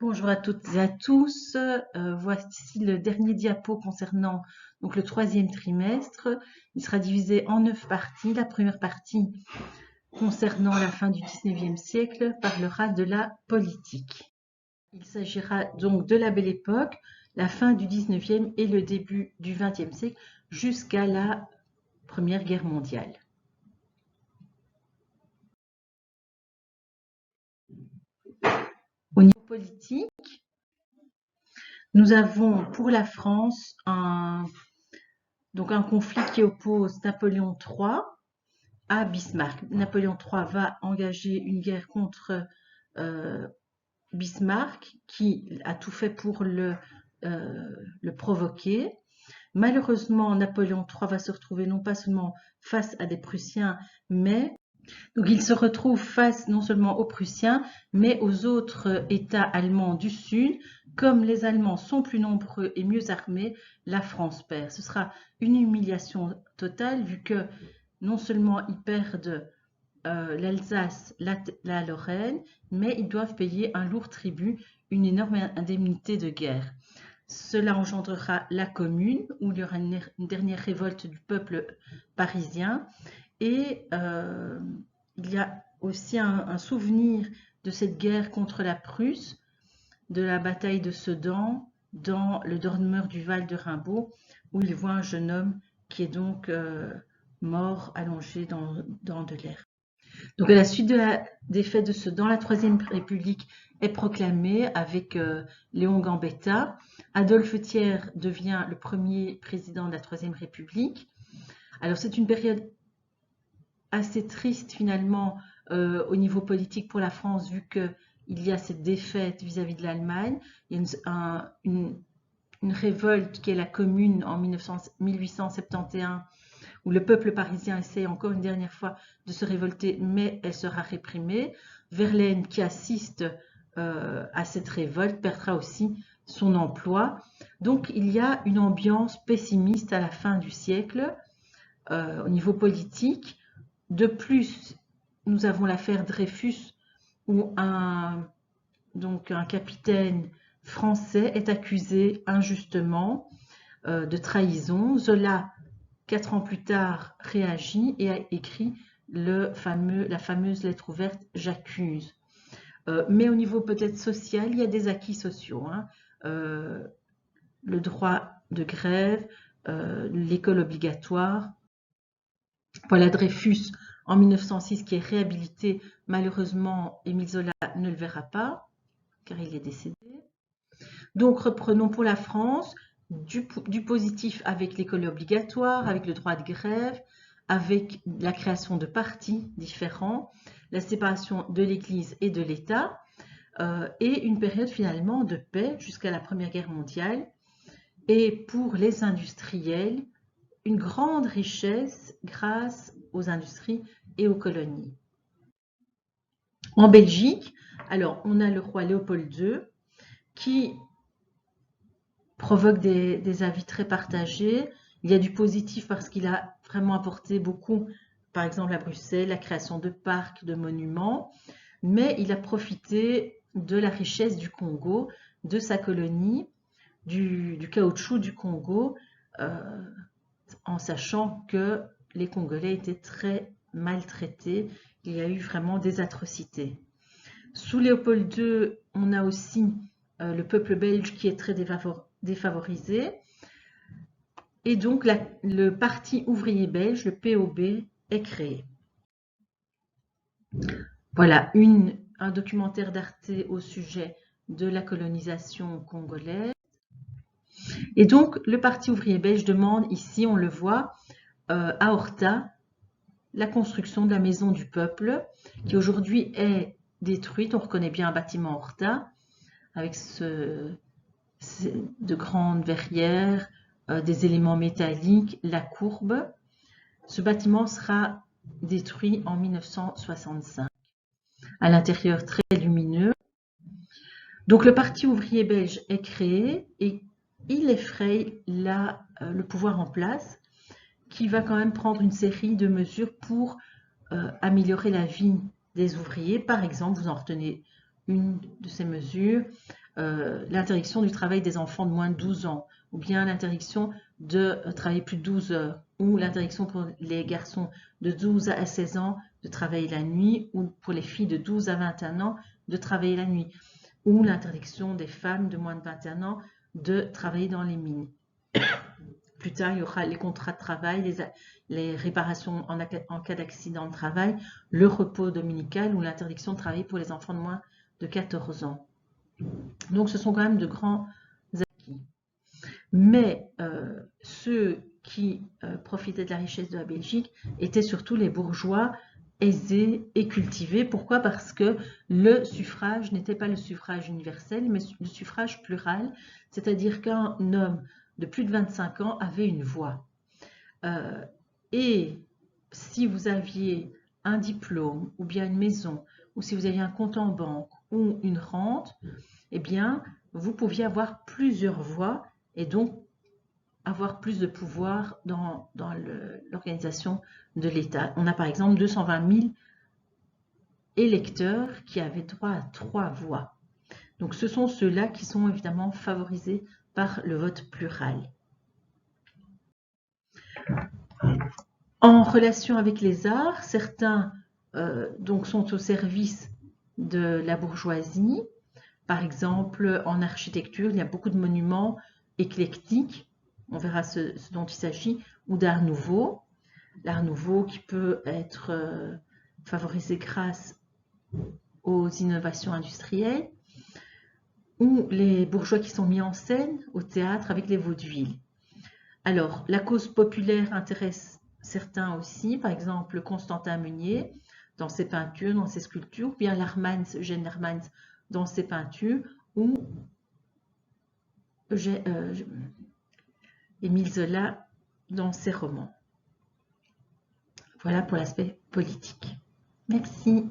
Bonjour à toutes et à tous. Voici le dernier diapo concernant donc le troisième trimestre. Il sera divisé en 9 parties. La première partie concernant la fin du 19e siècle parlera de la politique. Il s'agira donc de la Belle Époque, la fin du 19e et le début du 20e siècle jusqu'à la Première Guerre mondiale. Au niveau politique, nous avons pour la France un conflit qui oppose Napoléon III à Bismarck. Napoléon III va engager une guerre contre Bismarck, qui a tout fait pour le provoquer. Malheureusement, Napoléon III va se retrouver non pas seulement face à des Prussiens, mais donc il se retrouve face non seulement aux Prussiens, mais aux autres États allemands du Sud. Comme les Allemands sont plus nombreux et mieux armés, la France perd. Ce sera une humiliation totale vu que non seulement ils perdent l'Alsace, la Lorraine, mais ils doivent payer un lourd tribut, une énorme indemnité de guerre. Cela engendrera la Commune, où il y aura une dernière révolte du peuple parisien. Et il y a aussi un souvenir de cette guerre contre la Prusse, de la bataille de Sedan, dans le dormeur du Val de Rimbaud, où il voit un jeune homme qui est donc mort, allongé dans de l'air. Donc à la suite de la défaite de Sedan, la Troisième République est proclamée avec Léon Gambetta. Adolphe Thiers devient le premier président de la Troisième République. Alors c'est une période assez triste finalement au niveau politique pour la France, vu qu'il y a cette défaite vis-à-vis de l'Allemagne. Il y a une révolte qui est la Commune en 1871, où le peuple parisien essaie encore une dernière fois de se révolter, mais elle sera réprimée. Verlaine, qui assiste à cette révolte, perdra aussi son emploi. Donc il y a une ambiance pessimiste à la fin du siècle au niveau politique. De plus, nous avons l'affaire Dreyfus, où un capitaine français est accusé injustement de trahison. Zola, 4 ans plus tard, réagit et a écrit la fameuse lettre ouverte « J'accuse ». Mais au niveau peut-être social, il y a des acquis sociaux. Le droit de grève, l'école obligatoire. Voilà Dreyfus en 1906 qui est réhabilité. Malheureusement, Émile Zola ne le verra pas car il est décédé. Donc reprenons pour la France du positif avec l'école obligatoire, avec le droit de grève, avec la création de partis différents, la séparation de l'Église et de l'État, et une période finalement de paix jusqu'à la Première Guerre mondiale. Et pour les industriels, une grande richesse grâce aux industries et aux colonies. En Belgique, alors on a le roi Léopold II qui provoque des avis très partagés. Il y a du positif parce qu'il a vraiment apporté beaucoup, par exemple à Bruxelles, la création de parcs, de monuments, mais il a profité de la richesse du Congo, de sa colonie, du caoutchouc du Congo, en sachant que les Congolais étaient très maltraités. Il y a eu vraiment des atrocités. Sous Léopold II, on a aussi le peuple belge qui est très défavorisé. Et donc, le Parti ouvrier belge, le POB, est créé. Voilà un documentaire d'Arte au sujet de la colonisation congolaise. Et donc, le Parti ouvrier belge demande ici, on le voit, à Horta, la construction de la maison du peuple, qui aujourd'hui est détruite. On reconnaît bien un bâtiment Horta, avec de grandes verrières, des éléments métalliques, la courbe. Ce bâtiment sera détruit en 1965. À l'intérieur, très lumineux. Donc, le Parti ouvrier belge est créé et il effraie le pouvoir en place, qui va quand même prendre une série de mesures pour améliorer la vie des ouvriers. Par exemple, vous en retenez une de ces mesures, l'interdiction du travail des enfants de moins de 12 ans, ou bien l'interdiction de travailler plus de 12 heures, ou l'interdiction pour les garçons de 12 à 16 ans de travailler la nuit, ou pour les filles de 12 à 21 ans de travailler la nuit, ou l'interdiction des femmes de moins de 21 ans de travailler dans les mines. Plus tard, il y aura les contrats de travail, les réparations en cas d'accident de travail, le repos dominical ou l'interdiction de travailler pour les enfants de moins de 14 ans. Donc, ce sont quand même de grands acquis. Mais ceux qui profitaient de la richesse de la Belgique étaient surtout les bourgeois aisés et cultivés. Pourquoi? Parce que le suffrage n'était pas le suffrage universel, mais le suffrage plural, c'est-à-dire qu'un homme de plus de 25 ans avait une voix. Et si vous aviez un diplôme ou bien une maison, ou si vous aviez un compte en banque ou une rente, eh bien, vous pouviez avoir plusieurs voix et donc avoir plus de pouvoir dans l'organisation de l'État. On a par exemple 220 000 électeurs qui avaient droit à 3 voix. Donc ce sont ceux-là qui sont évidemment favorisés par le vote plural. En relation avec les arts, certains donc sont au service de la bourgeoisie. Par exemple, en architecture, il y a beaucoup de monuments éclectiques, on verra ce dont il s'agit, ou d'art nouveau. L'art nouveau qui peut être favorisé grâce aux innovations industrielles, ou les bourgeois qui sont mis en scène au théâtre avec les vaudevilles. Alors, la cause populaire intéresse certains aussi, par exemple Constantin Meunier dans ses peintures, dans ses sculptures, ou bien Eugène Hermans dans ses peintures, ou Émile Zola dans ses romans. Voilà pour l'aspect politique. Merci.